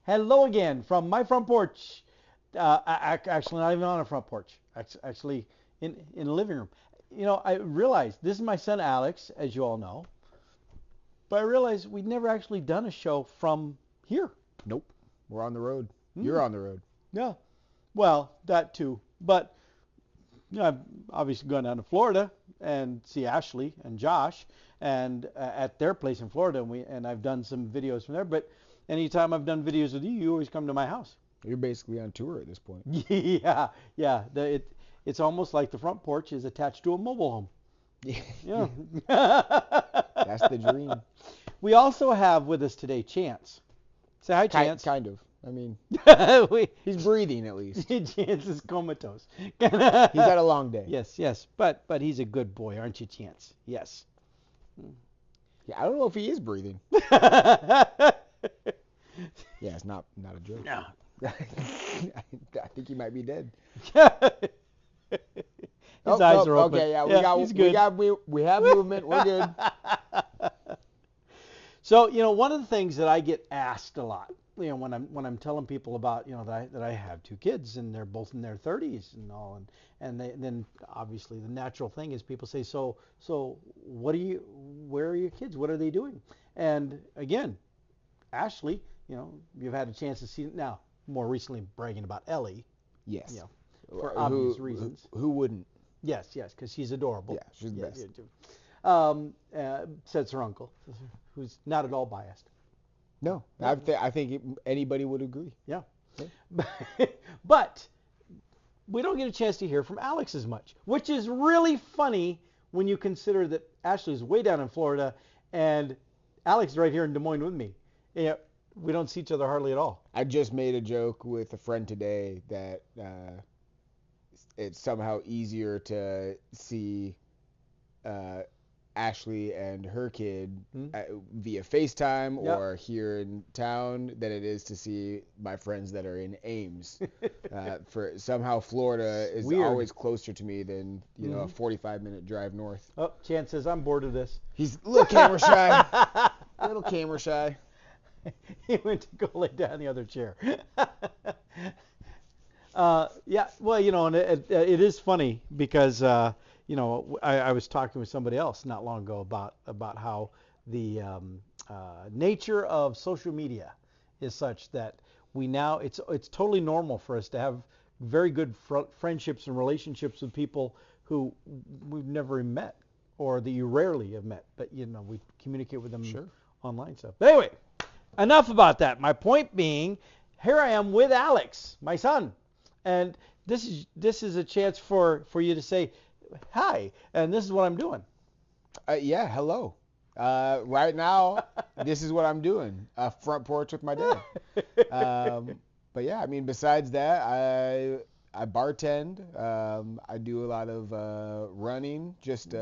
Hello again from my front porch. Actually, not even on a front porch. Actually, in the living room. You know, I realized this is my son Alex, as you all know. But I realized we'd never actually done a show from here. Nope. We're on the road. You're on the road. Yeah. Well, that too. But you know, I've obviously gone down to Florida and see Ashley and Josh and at their place in Florida, and I've done some videos from there. But anytime I've done videos with you, you always come to my house. You're basically on tour at this point. Yeah. It's almost like the front porch is attached to a mobile home. Yeah. That's the dream. We also have with us today Chance. Say hi, Chance. Kind of. I mean, he's breathing at least. Chance is comatose. He's had a long day. Yes. But he's a good boy, aren't you, Chance? Yes. Yeah, I don't know if he is breathing. Yeah, it's not a joke. No. I think he might be dead. His eyes are open. Okay, yeah, he's good. We have movement. We're good. So, you know, one of the things that I get asked a lot, you know, when I'm telling people about, you know, that I have two kids and they're both in their 30s and all, and then obviously the natural thing is people say, so where are your kids? What are they doing? And again, Ashley, you know, you've had a chance to see it now. More recently, bragging about Ellie. Yes. You know, for obvious reasons. Who wouldn't? Yes, because she's adorable. Yeah, she's the best. Says her uncle, who's not at all biased. No, I think anybody would agree. Yeah. But we don't get a chance to hear from Alex as much, which is really funny when you consider that Ashley's way down in Florida and Alex is right here in Des Moines with me. Yeah, we don't see each other hardly at all. I just made a joke with a friend today that it's somehow easier to see Ashley and her kid via FaceTime or here in town than it is to see my friends that are in Ames. For somehow Florida is always closer to me than a 45-minute drive north. Oh, Chance says I'm bored of this. He's a little camera shy. Little camera shy. He went to go lay down in the other chair. Yeah, well, you know, and it is funny because, you know, I was talking with somebody else not long ago about how the nature of social media is such that we now, it's totally normal for us to have very good friendships and relationships with people who we've never met or that you rarely have met, but, you know, we communicate with them online stuff. But anyway, enough about that. My point being, here I am with Alex, my son. And this is a chance for you to say hi, and this is what I'm doing. Yeah, hello. Right now, this is what I'm doing. Front porch with my dad. But yeah, I mean, besides that, I bartend. I do a lot of running, just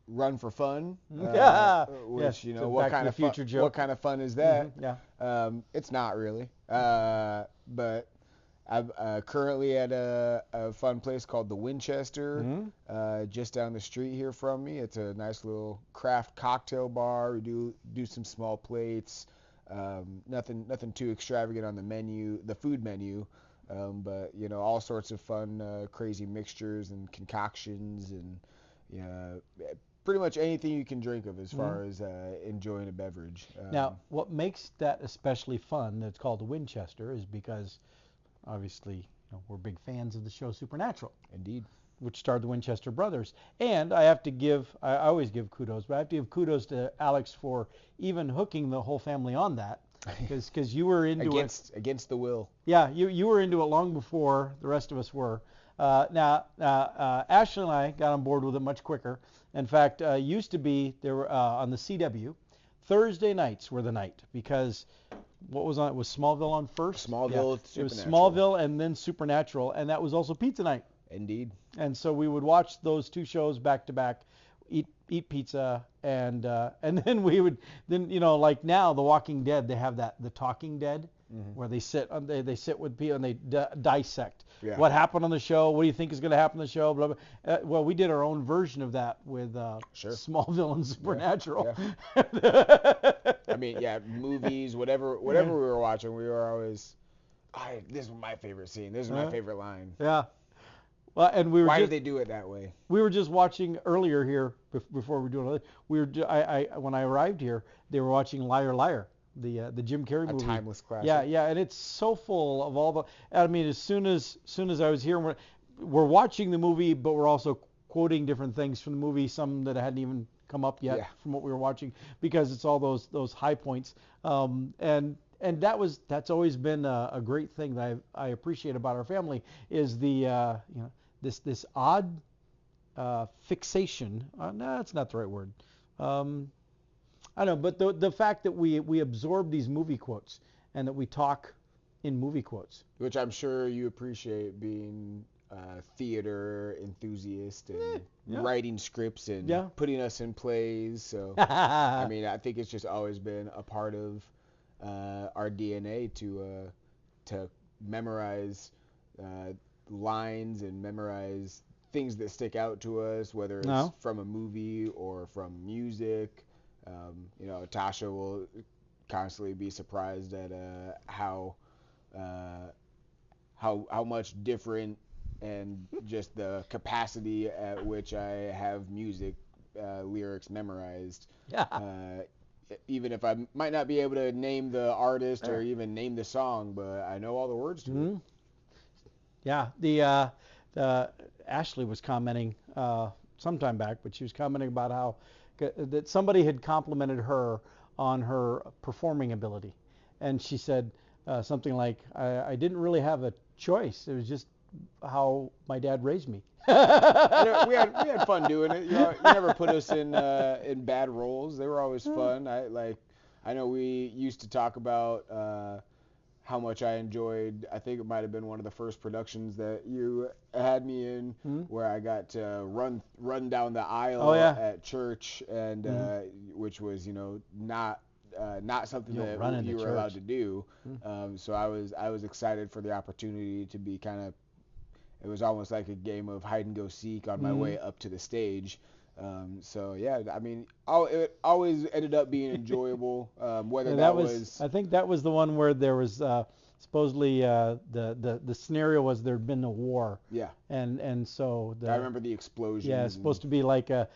run for fun. Which you know, what kind of fun is that? It's not really. But I'm currently at a fun place called the Winchester, just down the street here from me. It's a nice little craft cocktail bar. We do some small plates. Nothing too extravagant on the menu, the food menu, but you know, all sorts of fun, crazy mixtures and concoctions and pretty much anything you can drink of as far as enjoying a beverage. Now, what makes that especially fun, that's called the Winchester, is because obviously, you know, we're big fans of the show Supernatural. Indeed. Which starred the Winchester brothers. And I always give kudos, but I have to give kudos to Alex for even hooking the whole family on that. Because you were into it. Against the will. Yeah, you were into it long before the rest of us were. Now, Ashley and I got on board with it much quicker. In fact, used to be there were, on the CW, Thursday nights were the night because what was on it was Smallville on first. Smallville, It was Smallville and then Supernatural, and that was also pizza night. Indeed. And so we would watch those two shows back to back, eat pizza, and then we would you know, like now The Walking Dead, they have the Talking Dead. where they sit with people and they dissect what happened on the show. What do you think is going to happen on the show? Blah, blah. Well, we did our own version of that with Smallville and Supernatural. Yeah. I mean, movies, whatever we were watching, we were always, this is my favorite scene. This is my favorite line. Yeah. Well, and we were. Why did they do it that way? We were just watching earlier here before we were doing it. When I arrived here, they were watching Liar Liar, the Jim Carrey movie. A timeless classic. Yeah, and it's so full of all the. I mean, as soon as I was here, we're watching the movie, but we're also quoting different things from the movie, some that hadn't even come up yet from what we were watching, because it's all those high points. And that's always been a great thing that I appreciate about our family is the this odd fixation. No, that's not the right word. I don't know, but the fact that we absorb these movie quotes and that we talk in movie quotes, which I'm sure you appreciate, being a theater enthusiast and writing scripts and putting us in plays. So I mean, I think it's just always been a part of our DNA to memorize lines and memorize things that stick out to us, whether it's from a movie or from music. Tasha will constantly be surprised at how much different and just the capacity at which I have music lyrics memorized. Even if I might not be able to name the artist or even name the song, but I know all the words to it. Yeah, the Ashley was commenting sometime back, but she was commenting about how that somebody had complimented her on her performing ability, and she said something like, "I didn't really have a choice. It was just how my dad raised me." We had fun doing it. You never put us in bad roles. They were always fun. I know we used to talk about how much I enjoyed. I think it might have been one of the first productions that you had me in, where I got to run down the aisle at church, and which was not something that you were allowed to do. So I was excited for the opportunity to be kind of. It was almost like a game of hide and go seek on my way up to the stage. So yeah, I mean, it always ended up being enjoyable. Whether that was, I think that was the one where there was supposedly the scenario was there'd been a war. Yeah. And so I remember the explosion. Yeah, it's supposed to be like there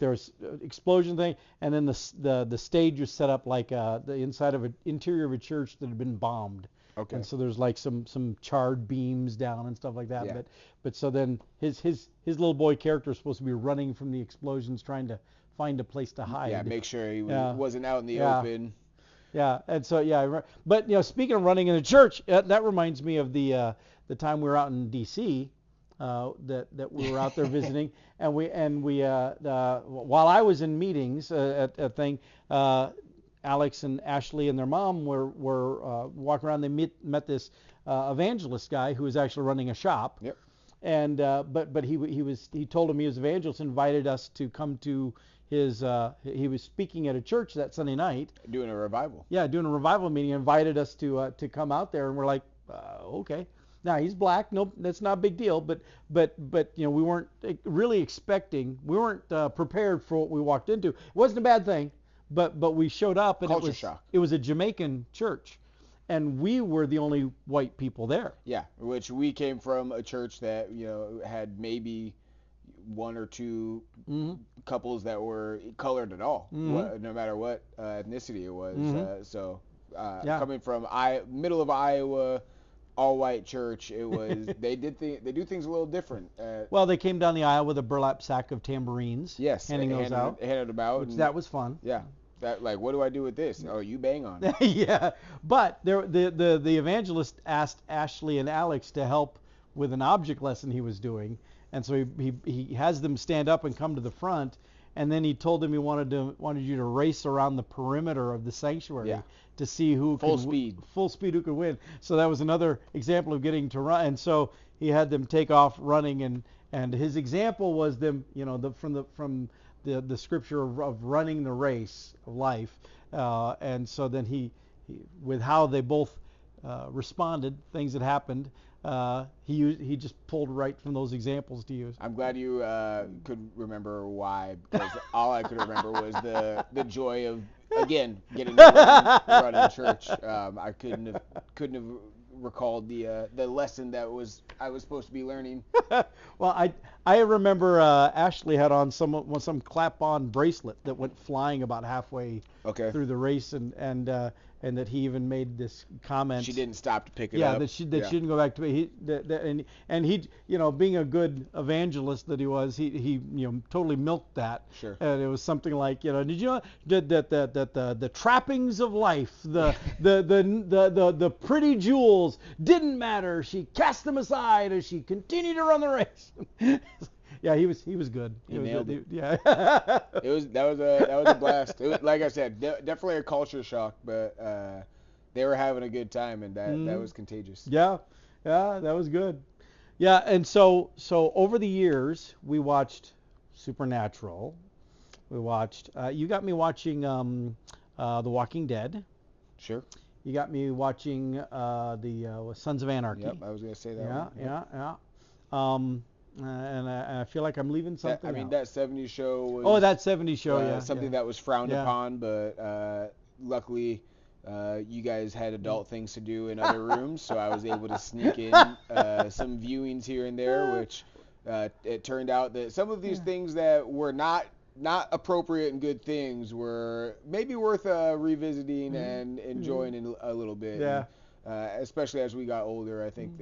was explosion thing, and then the stage was set up like the inside of an interior of a church that had been bombed. Okay. And so there's like some charred beams down and stuff like that. Yeah. But so then his little boy character is supposed to be running from the explosions, trying to find a place to hide. Yeah, make sure he wasn't out in the open. Yeah, and so but speaking of running in the church, that reminds me of the time we were out in D.C. That we were out there visiting, and we while I was in meetings at a thing. Alex and Ashley and their mom were walking around. They met this evangelist guy who was actually running a shop. Yep. And but he told him he was evangelist, invited us to come to his. He was speaking at a church that Sunday night. Doing a revival. Yeah, doing a revival meeting. Invited us to come out there, and we're like, okay. Now he's black. Nope, that's not a big deal. But we weren't really expecting. We weren't prepared for what we walked into. It wasn't a bad thing. But we showed up, and it was a Jamaican church, and we were the only white people there. Yeah, which we came from a church that had maybe one or two couples that were colored at all, no matter what ethnicity it was. Coming from middle of Iowa, all white church, it was they do things a little different. Well, they came down the aisle with a burlap sack of tambourines. Yes, handing those out. Handed them out. That was fun. Yeah. That, what do I do with this? Oh, you bang on. Yeah, but the evangelist asked Ashley and Alex to help with an object lesson he was doing, and so he has them stand up and come to the front, and then he told them he wanted you to race around the perimeter of the sanctuary to see who full speed who could win. So that was another example of getting to run, and so he had them take off running, and his example was them from the scripture of running the race of life, and so then he with how they both responded, things that happened. He just pulled right from those examples to use. I'm glad you could remember why, because all I could remember was the joy of, again, getting to run in church. I couldn't have recalled the lesson that I was supposed to be learning. Well, I remember Ashley had on some clap-on bracelet that went flying about halfway through the race, and that he even made this comment. She didn't stop to pick it up. Yeah, that she didn't go back to it. And he, being a good evangelist that he was, he totally milked that. Sure. And it was something like, did you know that the trappings of life, the pretty jewels didn't matter. She cast them aside as she continued to run the race. Yeah, he was good. He nailed it. Yeah. That was a blast. It was, like I said, definitely a culture shock, but they were having a good time, and that was contagious. Yeah, that was good. Yeah, and so over the years we watched Supernatural. We watched. You got me watching The Walking Dead. Sure. You got me watching the Sons of Anarchy. Yep, I was gonna say that. Yeah. And I feel like I'm leaving something out. That 70s show was... Oh, that 70s show, something that was frowned upon, but luckily you guys had adult things to do in other rooms, so I was able to sneak in some viewings here and there, which it turned out that some of these things that were not appropriate and good things were maybe worth revisiting and enjoying a little bit. Yeah. And, especially as we got older, I think,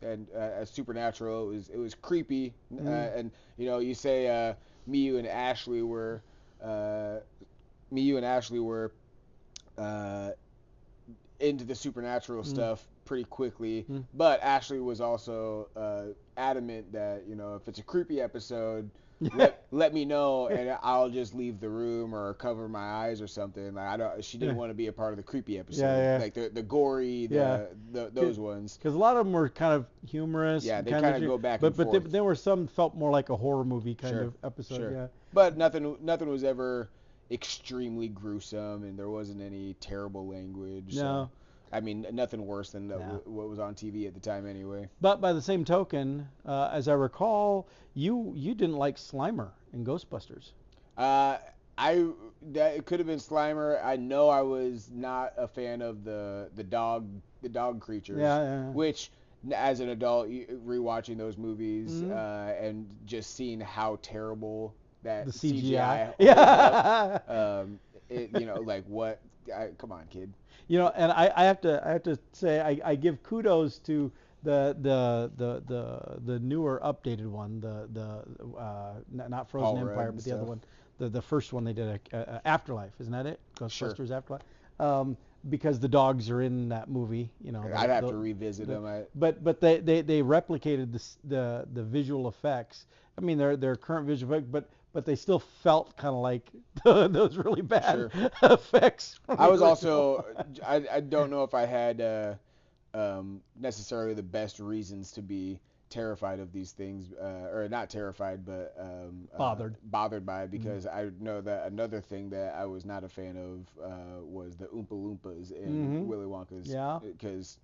and as Supernatural, it was creepy, and you say me, you, and Ashley were into the Supernatural stuff pretty quickly, but Ashley was also adamant that if it's a creepy episode, let me know, and I'll just leave the room or cover my eyes or something. Like she didn't want to be a part of the creepy episode, like the gory, those ones. Because a lot of them were kind of humorous. Yeah, they kind of go back and forth. But there were some felt more like a horror movie kind of episode. Sure. Yeah. But nothing was ever extremely gruesome, and there wasn't any terrible language. No. So, I mean, nothing worse than what was on TV at the time anyway. But by the same token, as I recall, you didn't like Slimer in Ghostbusters. It could have been Slimer. I know I was not a fan of the dog creatures. Yeah. Which, as an adult, rewatching those movies and just seeing how terrible that the CGI. Yeah. Like what? Come on, kid. And I have to say I give kudos to the newer updated one, not Frozen Paul Empire, but the other one, the first one they did, Afterlife, isn't that it? Ghostbusters Afterlife. Because the dogs are in that movie, I'd have to revisit them. But they replicated the visual effects. I mean, they're current visual effects, but they still felt kind of like those really bad effects. I was also, I don't know if I had necessarily the best reasons to be terrified of these things, or not terrified, but bothered by it, because I know that another thing that I was not a fan of was the Oompa Loompas in Willy Wonka's. Yeah. Because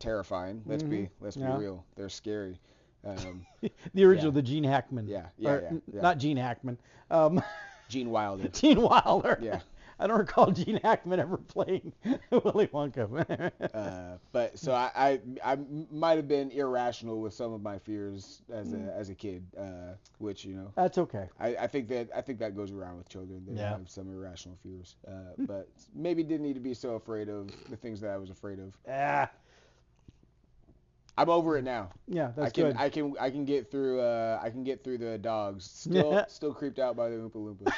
terrifying. Let's be real. They're scary. The original, the Gene Hackman. Yeah. Not Gene Hackman. Gene Wilder. Gene Wilder. Yeah. I don't recall Gene Hackman ever playing Willy Wonka. But so I might have been irrational with some of my fears as a kid, which that's okay. I think that goes around with children. They have some irrational fears, but maybe didn't need to be so afraid of the things that I was afraid of. I'm over it now. Yeah, that's good. good. I can get through the dogs. Still creeped out by the Oompa Loompas.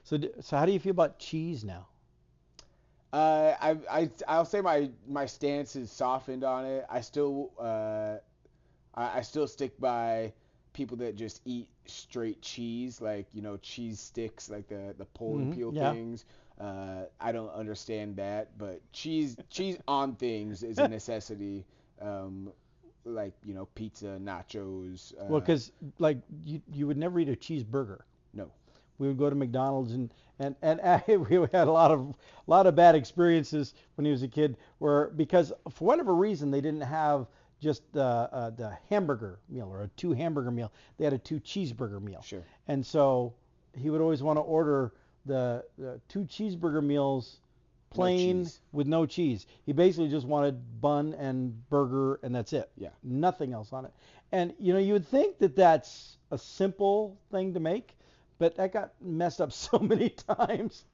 So how do you feel about cheese now? I'll say my stance is softened on it. I still stick by people that just eat straight cheese, like cheese sticks, like the pull and peel things. I don't understand that, but cheese on things is a necessity. Like pizza, nachos. Well, because like you would never eat a cheeseburger. No. we would go to McDonald's and we had a lot of bad experiences when he was a kid, where because for whatever reason they didn't have just the hamburger meal or a 2 hamburger meal. They had a 2 cheeseburger meal. Sure. And so he would always want to order the 2 cheeseburger meals plain with no cheese. He basically just wanted bun and burger, and that's it. Yeah. Nothing else on it. And you would think that that's a simple thing to make, but that got messed up so many times.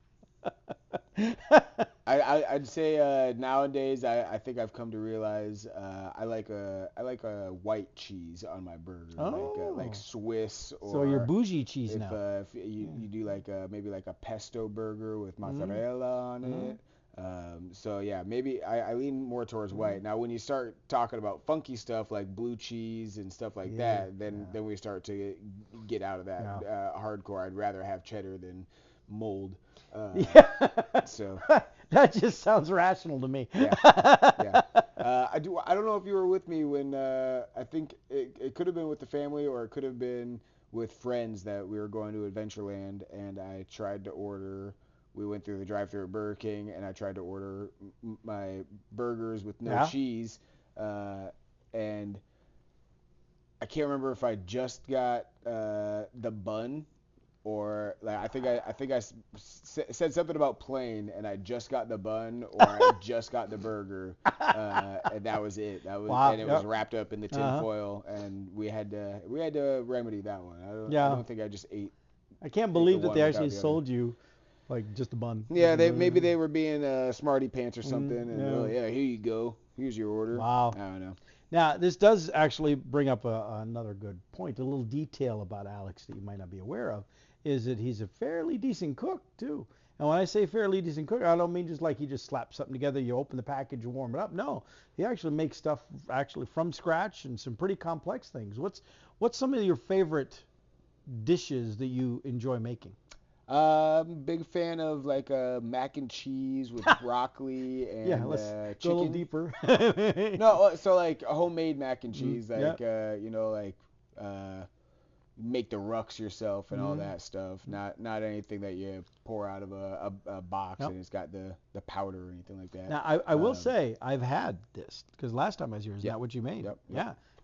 I'd say nowadays I think I've come to realize I like a white cheese on my burger, like Swiss, or so you're bougie cheese now. If you do like maybe like a pesto burger with mozzarella on it. So yeah, maybe I lean more towards white. Now when you start talking about funky stuff like blue cheese and stuff like that, then we start to get out of that hardcore. I'd rather have cheddar than mold. So that just sounds rational to me. Yeah. I don't know if you were with me when I think it could have been with the family, or it could have been with friends that we were going to Adventureland, and I tried to order. We went through the drive-thru at Burger King, and I tried to order my burgers with no cheese, and I can't remember if I just got the bun, or like I think I said something about plain, and I just got the bun, or I just got the burger, and that was it. And it was wrapped up in the tin foil, and we had to remedy that one. I don't think I just ate. I can't believe that they actually sold you like just a bun. Yeah, maybe they were being smarty pants or something, and here you go, here's your order. Wow. I don't know. Now, this does actually bring up another good point. A little detail about Alex that you might not be aware of is that he's a fairly decent cook, too. And when I say fairly decent cook, I don't mean just like he just slaps something together, you open the package and warm it up. No, he actually makes stuff actually from scratch and some pretty complex things. What's some of your favorite dishes that you enjoy making? Big fan of like mac and cheese with broccoli and let's chicken. Go a little deeper. No, so like a homemade mac and cheese, like make the rucks yourself and all that stuff. Not anything that you pour out of a box and it's got the powder or anything like that. Now I will say I've had this because last time I was here, is that what you made? Yep.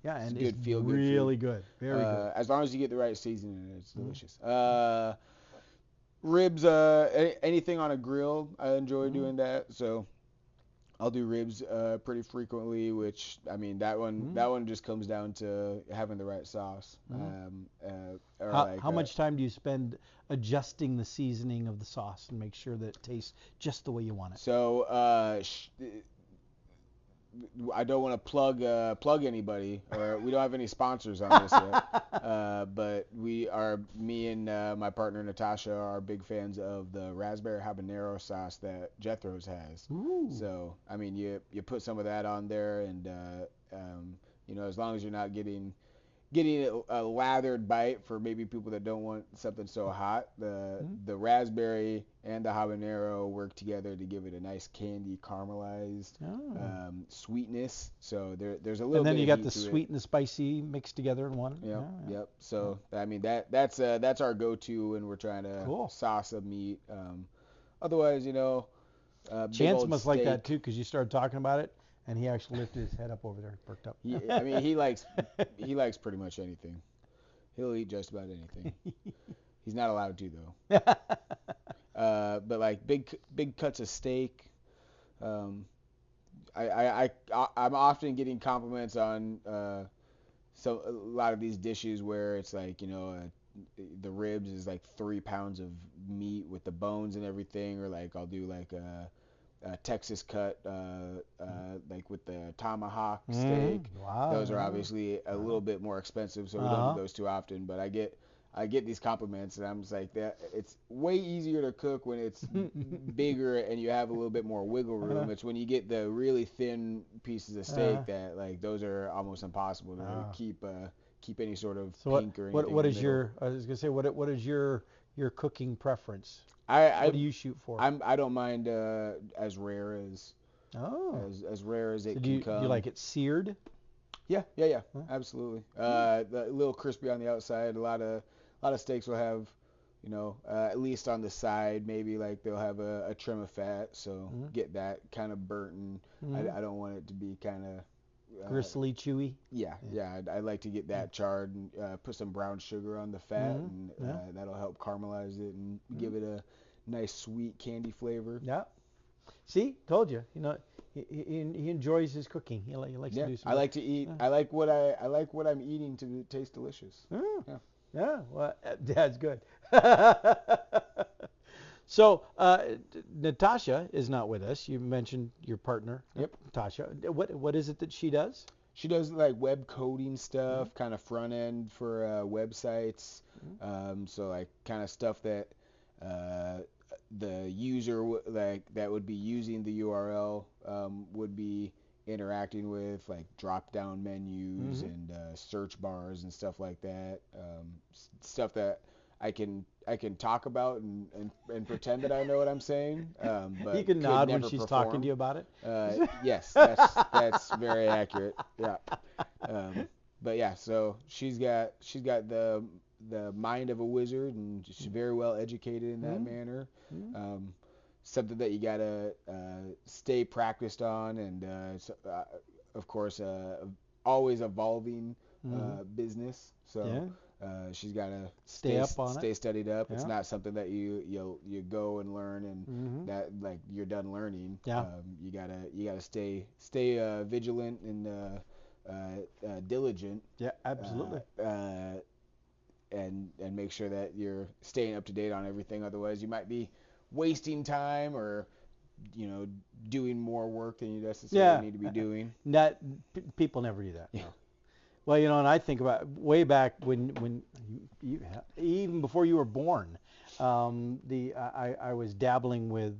Yeah, and it's good, really good, very good. As long as you get the right seasoning, it's delicious. Ribs, anything on a grill, I enjoy doing that. So I'll do ribs pretty frequently, which I mean that one just comes down to having the right sauce. How much time do you spend adjusting the seasoning of the sauce and make sure that it tastes just the way you want it? So I don't want to plug anybody, or we don't have any sponsors on this yet. But me and my partner Natasha are big fans of the raspberry habanero sauce that Jethro's has. Ooh. So I mean, you put some of that on there, and as long as you're not getting a lathered bite for maybe people that don't want something so hot, the raspberry and the habanero work together to give it a nice candy caramelized sweetness. So there's a little. And then bit you of got heat the to sweet and the spicy mixed together in one. Yep. So I mean that's our go-to when we're trying to sauce a meat. Otherwise, Chance must like that too, because you started talking about it. And he actually lifted his head up over there and perked up. I mean, he likes pretty much anything. He'll eat just about anything. He's not allowed to though. But like big cuts of steak. I'm often getting compliments on a lot of these dishes where it's like the ribs is like 3 pounds of meat with the bones and everything, or like I'll do like a Texas cut, like with the tomahawk steak. Wow. Those are obviously a little bit more expensive, so we don't do those too often. But I get these compliments, and I'm just like, that it's way easier to cook when it's bigger and you have a little bit more wiggle room. It's when you get the really thin pieces of steak that like those are almost impossible to keep any sort of pink or anything. What is your? I was gonna say, what is your cooking preference? What do you shoot for? I don't mind as rare as rare as it can come. Do you like it seared? Yeah, absolutely. A little crispy on the outside. A lot of steaks will have at least on the side, maybe like they'll have a trim of fat, so get that kind of burnt, and I don't want it to be kind of gristly, chewy. Yeah. I like to get that charred and put some brown sugar on the fat, and that'll help caramelize it and give it a nice sweet candy flavor. Yeah. See, told you. He enjoys his cooking. He likes to do some. I like to eat. I like what I'm eating to taste delicious. Yeah. Well, that's good. So, Natasha is not with us. You mentioned your partner. Yep. Natasha. What is it that she does? She does like web coding stuff, kind of front end for websites. So like kind of stuff that the user that would be using the URL would be interacting with, like drop down menus and search bars and stuff like that. Stuff that I can talk about and pretend that I know what I'm saying. But you can nod when she's talking to you about it. Yes, that's very accurate. Yeah. But yeah, so she's got the mind of a wizard, and she's very well educated in that manner. Something that you gotta stay practiced on, and of course, always evolving business. So she's gotta stay studied up. Yeah. It's not something that you go and learn and that like you're done learning. Yeah. You gotta stay vigilant and diligent. Yeah, absolutely. And make sure that you're staying up to date on everything. Otherwise, you might be wasting time or doing more work than you necessarily need to be doing. People never do that. Yeah. No. Well, and I think about way back when you even before you were born, I was dabbling with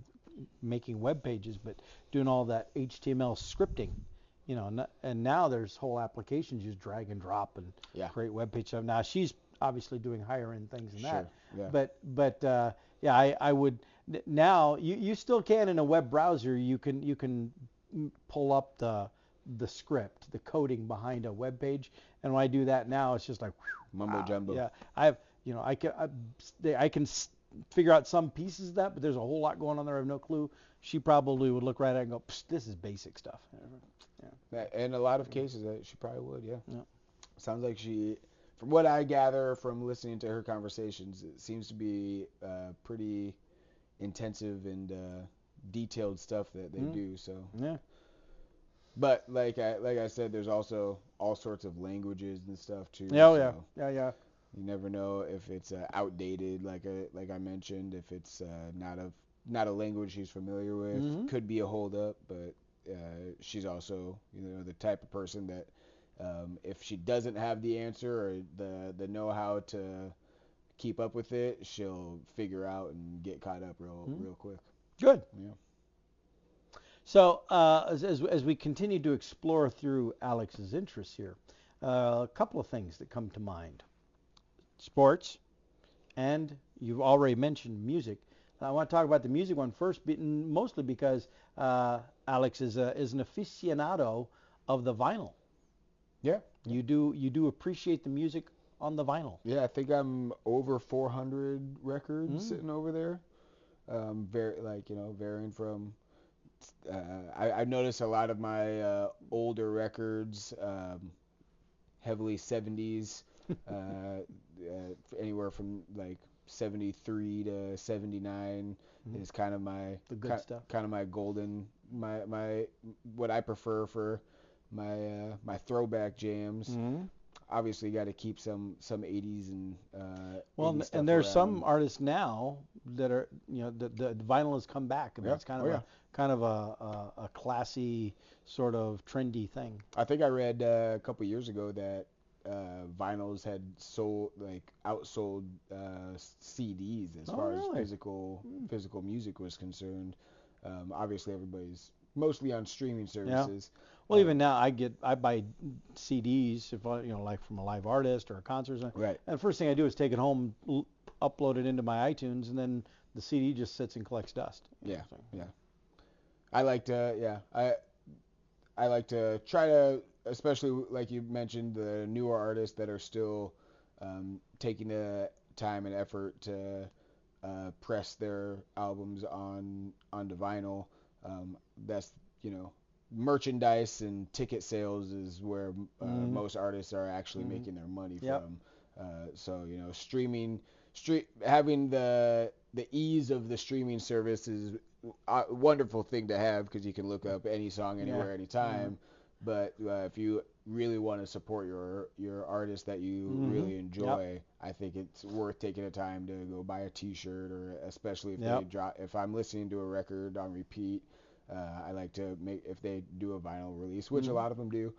making web pages, but doing all that HTML scripting, and now there's whole applications you just drag and drop and create web page stuff. Now she's obviously doing higher end things than that. Yeah. But I would now you still can in a web browser. You can pull up the script, the coding behind a web page, and when I do that now, it's just like mumbo jumbo. Yeah, I can figure out some pieces of that, but there's a whole lot going on there. I have no clue. She probably would look right at it and go, "This is basic stuff." Yeah. In a lot of cases, she probably would. Yeah. Sounds like she, from what I gather from listening to her conversations, it seems to be pretty intensive and detailed stuff that they do. So. Yeah. But like I said, there's also all sorts of languages and stuff too. Yeah. You never know if it's outdated, like I mentioned, if it's not a language she's familiar with. Could be a holdup, but she's also the type of person that if she doesn't have the answer or the know-how to keep up with it, she'll figure out and get caught up real quick. Good. Yeah. So as we continue to explore through Alex's interests here, a couple of things that come to mind. Sports, and you've already mentioned music. I want to talk about the music one first, mostly because Alex is an aficionado of the vinyl. Yeah. You do appreciate the music on the vinyl. Yeah, I think I'm over 400 records sitting over there. Varying from. I noticed a lot of my older records, heavily 70s, anywhere from like 73 to 79 is kind of my the good stuff. Kind of my golden my what I prefer for my throwback jams. Obviously, got to keep some 80s and 80s and there's some artists now that are the vinyl has come back, and that's kind of a classy sort of trendy thing. I think I read a couple years ago that vinyls had outsold CDs as far as physical music was concerned. Obviously, everybody's mostly on streaming services. Yeah. Well, even now I buy CDs if like from a live artist or a concert or something. Right. And the first thing I do is take it home, upload it into my iTunes, and then the CD just sits and collects dust. Yeah. Yeah. I like to try to, especially like you mentioned, the newer artists that are still taking a time and effort to press their albums onto vinyl. That's, merchandise and ticket sales is where most artists are actually making their money from. So having the ease of the streaming service is a wonderful thing to have, because you can look up any song anywhere, anytime. But if you really want to support your artist that you really enjoy, I think it's worth taking the time to go buy a T-shirt, or especially if I'm listening to a record on repeat. I like to if they do a vinyl release, which a lot of them do.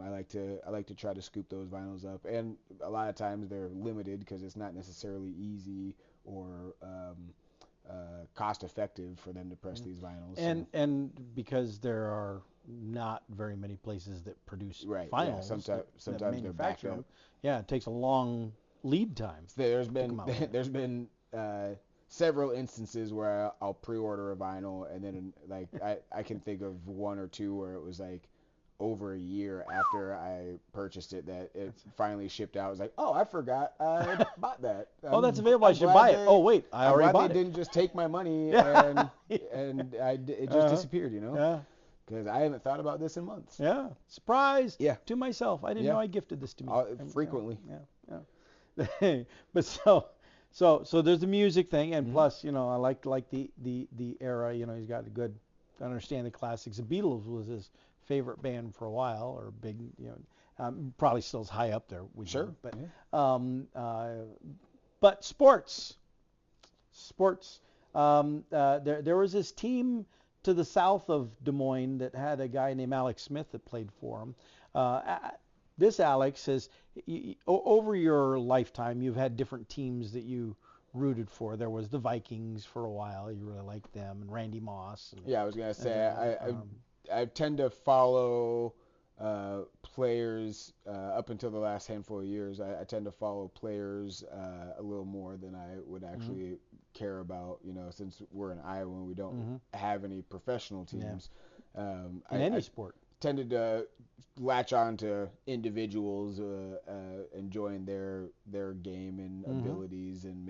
I like to try to scoop those vinyls up, and a lot of times they're limited because it's not necessarily easy or cost effective for them to press these vinyls. And because there are not very many places that produce vinyls, sometimes they're backed up. Yeah, it takes a long lead time. There's been several instances where I'll pre-order a vinyl, and then I can think of one or two where it was like over a year after I purchased it that it finally shipped out. I was like, oh, I forgot I bought that. That's available. I should buy it. Oh wait, I already bought it. They didn't just take my money and it just disappeared, Yeah. Because I haven't thought about this in months. Yeah. Surprise. Yeah. To myself, I didn't know I gifted this to me. Frequently. Yeah. But so there's the music thing, and plus, I like the era. He's got a good understand the classics. The Beatles was his favorite band for a while, or big, probably still is high up there. Sure. But sports. There was this team to the south of Des Moines that had a guy named Alex Smith that played for him. This Alex says, over your lifetime, you've had different teams that you rooted for. There was the Vikings for a while. You really liked them, and Randy Moss. I was going to say, I tend to follow players up until the last handful of years. I tend to follow players a little more than I would actually care about, since we're in Iowa and we don't have any professional teams. In any sport. Tended to latch on to individuals enjoying their game and abilities, and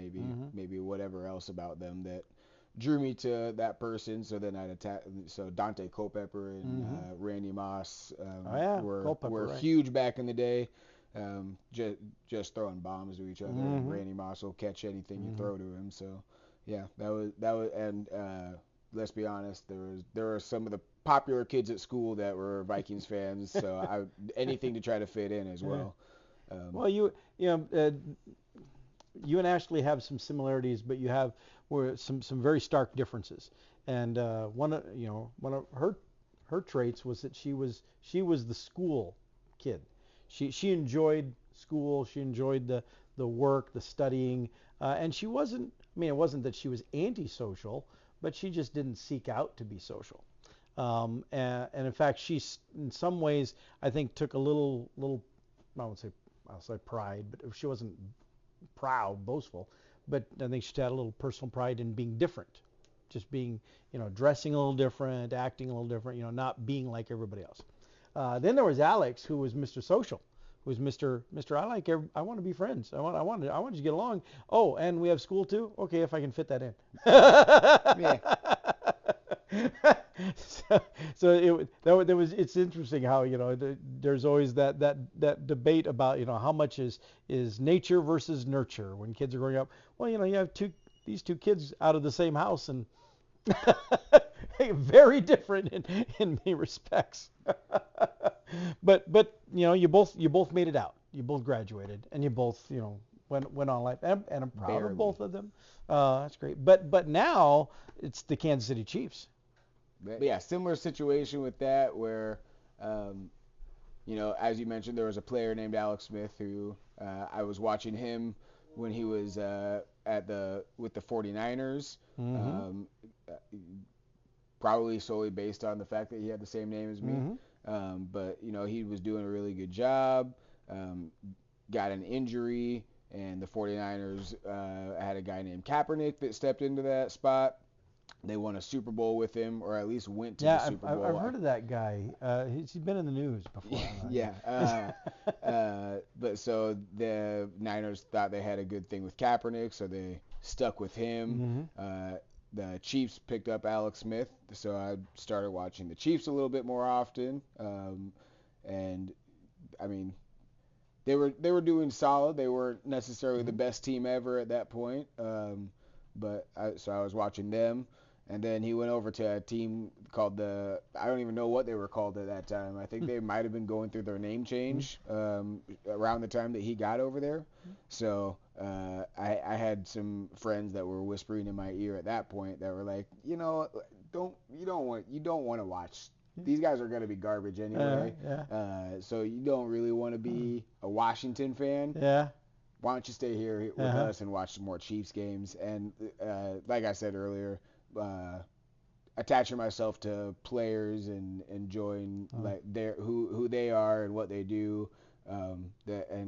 maybe whatever else about them that drew me to that person. So then I'd attack. So Dante Culpepper and Randy Moss were huge back in the day. Just throwing bombs to each other. And Randy Moss will catch anything you throw to him. So yeah, that was and let's be honest, there were some of the popular kids at school that were Vikings fans, so anything to try to fit in as well. Well, you and Ashley have some similarities, but you have some very stark differences. And one of her traits was that she was the school kid. She enjoyed school. She enjoyed the work, the studying, and she wasn't. I mean, it wasn't that she was antisocial, but she just didn't seek out to be social. And in fact, she, in some ways, I think took a little, I'll say pride, but she wasn't proud, boastful, but I think she had a little personal pride in being different, just being, dressing a little different, acting a little different, not being like everybody else. Then there was Alex, who was Mr. Social, who was Mr. I want to be friends. I want you to get along. Oh, and we have school too? Okay, if I can fit that in. Yeah. It's interesting how there's always that debate about how much is nature versus nurture when kids are growing up. Well, you have these two kids out of the same house and very different in many respects. but you both made it out. You both graduated and you both went on life, and I'm proud of both of them. That's great. But now it's the Kansas City Chiefs. But yeah, similar situation with that where, as you mentioned, there was a player named Alex Smith who I was watching him when he was with the 49ers. Probably solely based on the fact that he had the same name as me. But he was doing a really good job. Got an injury, and the 49ers had a guy named Kaepernick that stepped into that spot. They won a Super Bowl with him, or at least went to the Super Bowl. I've heard of that guy. He's been in the news before. Yeah. But so the Niners thought they had a good thing with Kaepernick, so they stuck with him. The Chiefs picked up Alex Smith, so I started watching the Chiefs a little bit more often. And I mean, they were doing solid. They weren't necessarily the best team ever at that point. So I was watching them. And then he went over to a team called I don't even know what they were called at that time. I think they might have been going through their name change around the time that he got over there. So I had some friends that were whispering in my ear at that point that were like, you don't want to watch. These guys are going to be garbage anyway. So you don't really want to be a Washington fan. Yeah. Why don't you stay here with us and watch some more Chiefs games? And like I said earlier, attaching myself to players and enjoying like who they are and what they do. And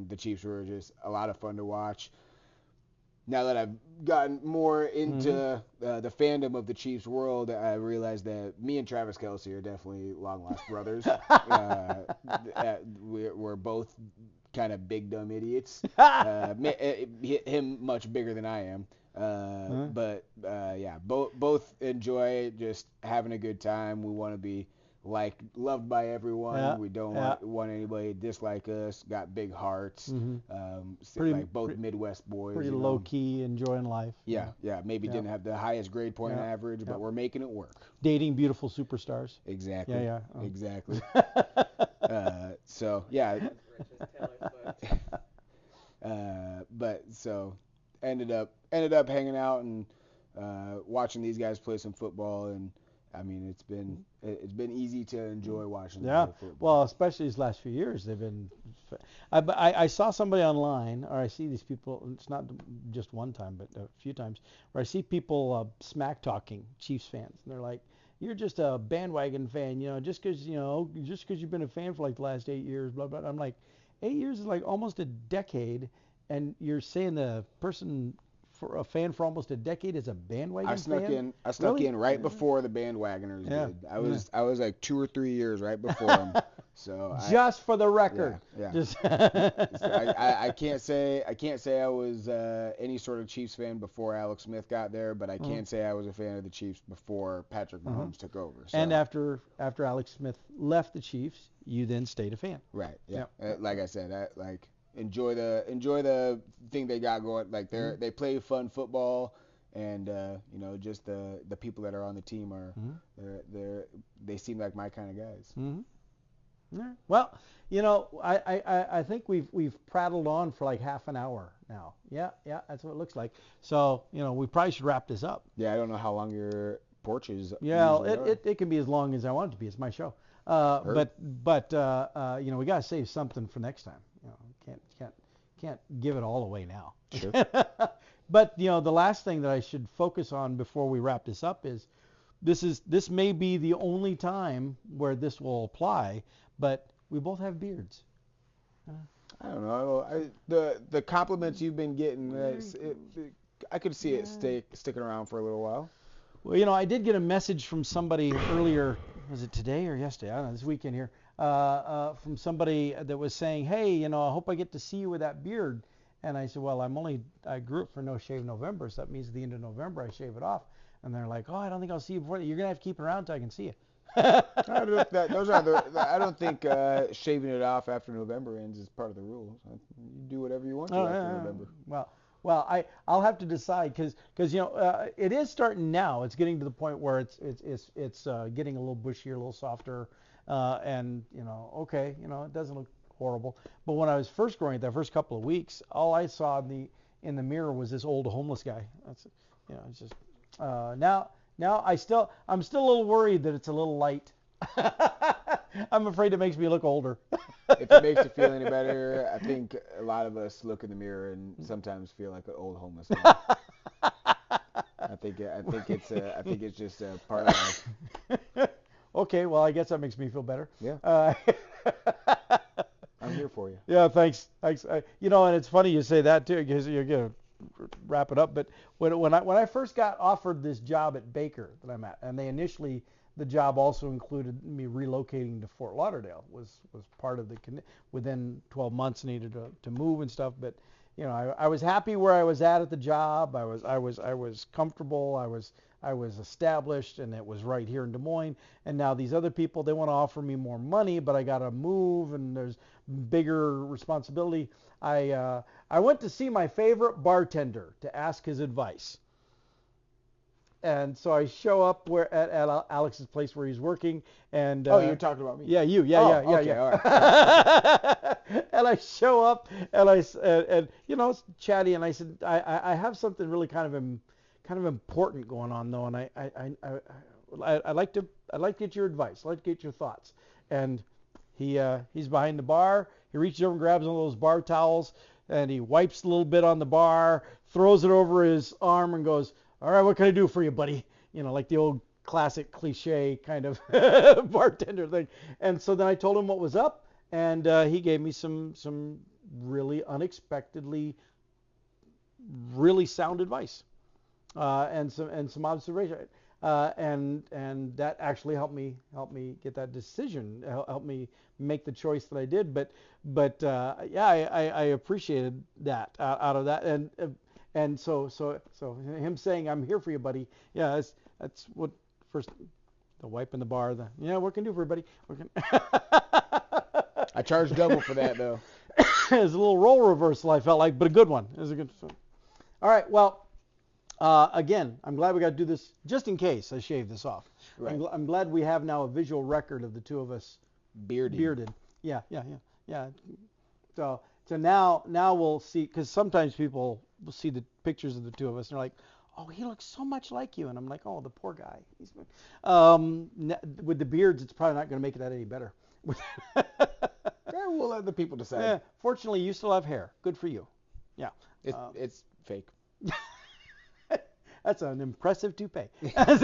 the Chiefs were just a lot of fun to watch. Now that I've gotten more into the fandom of the Chiefs world, I realized that me and Travis Kelce are definitely long lost brothers. We're both kind of big dumb idiots. Him much bigger than I am. But both enjoy just having a good time. We want to be loved by everyone. Yeah. We don't want anybody to dislike us. Got big hearts. Both Midwest boys. Pretty low key, enjoying life. Yeah. Maybe didn't have the highest grade point average, but we're making it work. Dating beautiful superstars. Exactly. Yeah. Exactly. So yeah. But so ended up hanging out and watching these guys play some football, and I mean it's been easy to enjoy watching them play football. Well, especially these last few years, they've been. I saw somebody online, or I see these people. It's not just one time, but a few times, where I see people smack talking Chiefs fans, and they're like, "You're just a bandwagon fan, just because you've been a fan for like the last 8 years, blah blah." I'm like, 8 years is like almost a decade, and you're saying the person for a fan for almost a decade is a bandwagon fan? I snuck in right before the bandwagoners did. I was like 2 or 3 years right before them. So just for the record. Yeah. Just so I can't say I was any sort of Chiefs fan before Alex Smith got there, but I can say I was a fan of the Chiefs before Patrick Mahomes took over. So. And after Alex Smith left the Chiefs, you then stayed a fan. Right. Yeah. Like I said, enjoy the thing they got going. Like they play fun football, and just the people that are on the team are they seem like my kind of guys. Yeah. Well, I think we've prattled on for like half an hour now. Yeah, that's what it looks like. So we probably should wrap this up. Yeah, I don't know how long your porch is. Yeah, it can be as long as I want it to be. It's my show. But we gotta save something for next time. Can't give it all away now. Sure. But the last thing that I should focus on before we wrap this up is this may be the only time where this will apply, but we both have beards. I don't know. The compliments you've been getting, I could see it sticking around for a little while. Well, I did get a message from somebody earlier. Was it today or yesterday? I don't know. This weekend here. From somebody that was saying, hey, I hope I get to see you with that beard. And I said, well, I grew up for No Shave November, so that means at the end of November I shave it off. And they're like, oh, I don't think I'll see you before. You're going to have to keep it around until I can see you. I don't think shaving it off after November ends is part of the rules. You do whatever you want to after November. Well, I'll have to decide because it is starting now. It's getting to the point where it's getting a little bushier, a little softer, and it doesn't look horrible. But when I was first growing it, that first couple of weeks, all I saw in the mirror was this old homeless guy. That's it's just now I'm still a little worried that it's a little light. I'm afraid it makes me look older. If it makes you feel any better, I think a lot of us look in the mirror and sometimes feel like an old homeless guy. I think it's just a part of life. Okay, well, I guess that makes me feel better. Yeah. I'm here for you. Yeah, thanks. And it's funny you say that too, because wrap it up. But when I first got offered this job at Baker that I'm at, and the job also included me relocating to Fort Lauderdale, was part of within 12 months needed to move and stuff. But I was happy where I was at the job. I was comfortable. I was established, and it was right here in Des Moines. And now these other people, they want to offer me more money, but I got to move, and there's bigger responsibility. I went to see my favorite bartender to ask his advice. And so I show up at Alex's place where he's working, and you're talking about me. Yeah, you. Yeah, okay, yeah. All right. And I show up, and it's chatty, and I said, I have something really kind of important going on though, and I'd like to get your advice. I'd like to get your thoughts. And he's behind the bar. He reaches over and grabs one of those bar towels, and he wipes a little bit on the bar, throws it over his arm, and goes, "All right, what can I do for you, buddy?" Like the old classic cliche kind of bartender thing. And so then I told him what was up, and he gave me some really unexpectedly really sound advice, and some observation. And that actually helped me get that decision, helped me make the choice that I did. But I appreciated that out of that, and so him saying, "I'm here for you, buddy." Yeah, that's what first, the wipe in the bar. What can I do for you, buddy? I charged double for that though. It was a little role reversal, I felt like, but a good one. It was a good. All right, well. Again, I'm glad we got to do this just in case I shave this off. Right. I'm glad we have now a visual record of the two of us bearded. Yeah. So now we'll see, because sometimes people will see the pictures of the two of us and they're like, "Oh, he looks so much like you," and I'm like, "Oh, the poor guy." With the beards, it's probably not going to make it that any better. Yeah, we'll let the people decide. Yeah, fortunately, you still have hair. Good for you. Yeah. It's fake. That's an impressive toupee. Reminds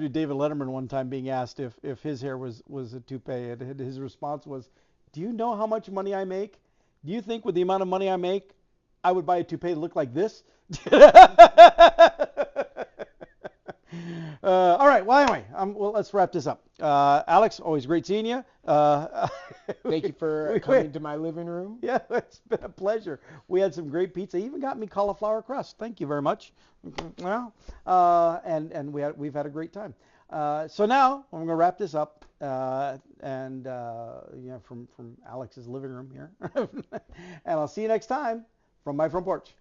me of David Letterman one time being asked if his hair was a toupee, and his response was, "Do you know how much money I make? Do you think with the amount of money I make, I would buy a toupee that looked like this?" All right. Well, anyway, let's wrap this up. Alex, always great seeing you. Thank you for coming to my living room. Yeah, it's been a pleasure. We had some great pizza. He even got me cauliflower crust. Thank you very much. Well, and we've had a great time. So now I'm going to wrap this up, from Alex's living room here, and I'll see you next time from my front porch.